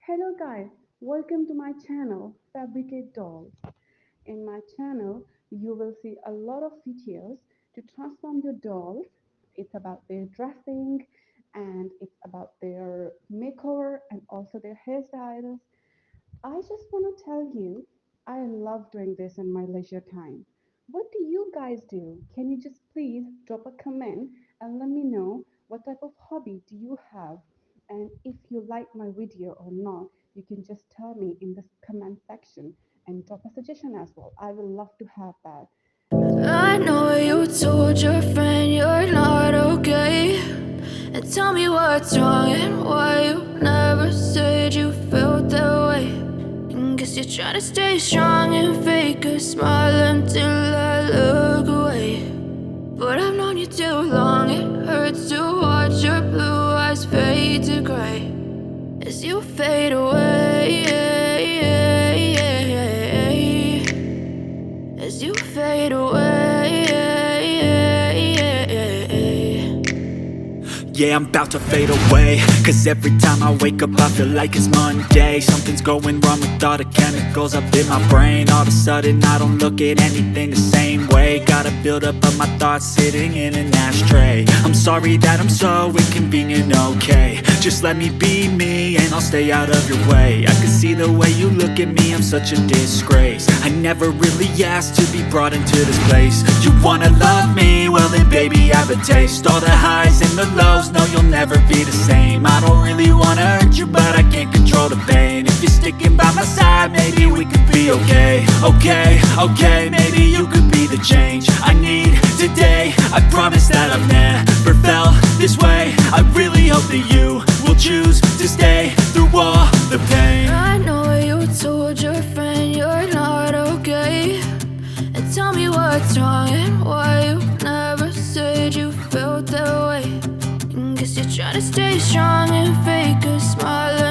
Hello guys, welcome to my channel Fabricate Dolls. In my channel, you will see a lot of videos to transform your dolls. It's about their dressing and it's about their makeover and also their hairstyles. I just want to tell you, I love doing this in my leisure time. What do you guys do? Can you just please drop a comment and let me know what type of hobby do you have? And if you like my video or not, you can just tell me in the comment section and drop a suggestion as well. I will love to have that. I know you told your friend you're not okay. And tell me what's wrong and why you never said you felt that way. And guess you're trying to stay strong and fake a smile until I look away. But I've known you too long, it hurts to watch your blue eyes fade to gray as you fade away. As you fade away. Yeah, I'm about to fade away. Cause every time I wake up I feel like it's Monday. Something's going wrong with all the chemicals up in my brain. All of a sudden I don't look at anything the same way. Got a buildup of my thoughts sitting in an ashtray. I'm sorry that I'm so inconvenient, okay. Just let me be me and I'll stay out of your way. I can see the way you look at me, I'm such a disgrace. I never really asked to be brought into this place. You wanna love me? Well then baby I have a taste. All the highs and the lows, no you'll never be the same. I don't really wanna hurt you but I can't control the pain. If you're sticking by my side maybe we could be okay. Okay, maybe you could be the change I need today. I promise that I've never felt this way. I really hope that you will choose to stay through all the pain. I know you told your friend you're not okay. And tell me what's wrong and why you never said you felt that way. And guess you're trying to stay strong and fake a smile